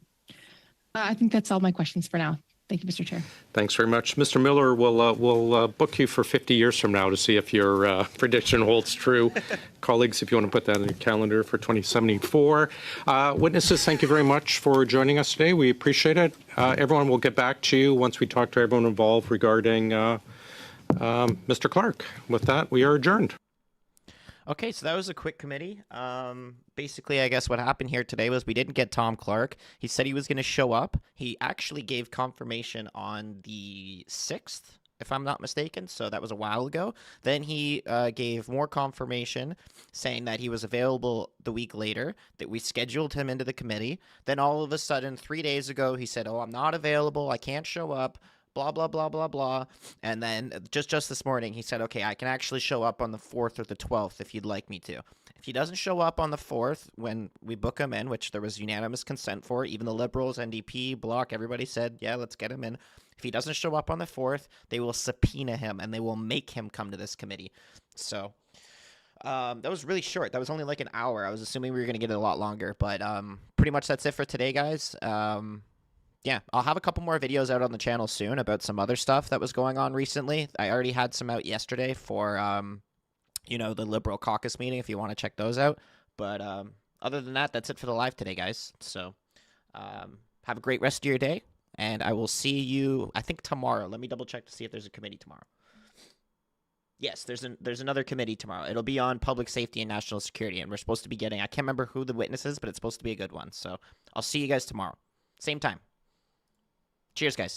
I think that's all my questions for now. Thank you, Mr. Chair.
Thanks very much. Mr. Miller, we'll book you for 50 years from now to see if your prediction holds true. Colleagues, if you want to put that on your calendar for 2074. Witnesses, thank you very much for joining us today. We appreciate it. Everyone will get back to you once we talk to everyone involved regarding Mr. Clark. With that, we are adjourned.
Okay, so that was a quick committee. Basically, I guess what happened here today was we didn't get Tom Clark. He said he was going to show up. He actually gave confirmation on the 6th, if I'm not mistaken, so that was a while ago. Then he gave more confirmation saying that he was available the week later, that we scheduled him into the committee. Then all of a sudden, 3 days ago, he said, I'm not available, I can't show up. Blah, blah, blah, blah, blah. And then just this morning, he said, okay, I can actually show up on the 4th or the 12th if you'd like me to. If he doesn't show up on the 4th when we book him in, which there was unanimous consent for, even the Liberals, NDP, Bloc, everybody said, yeah, let's get him in. If he doesn't show up on the 4th, they will subpoena him and they will make him come to this committee. So that was really short. That was only like an hour. I was assuming we were going to get it a lot longer. But pretty much that's it for today, guys. Yeah, I'll have a couple more videos out on the channel soon about some other stuff that was going on recently. I already had some out yesterday for, the Liberal caucus meeting, if you want to check those out. But other than that, that's it for the live today, guys. So have a great rest of your day, and I will see you, I think, tomorrow. Let me double check to see if there's a committee tomorrow. Yes, there's another committee tomorrow. It'll be on public safety and national security, and we're supposed to be getting, I can't remember who the witness is, but it's supposed to be a good one. So I'll see you guys tomorrow. Same time. Cheers, guys.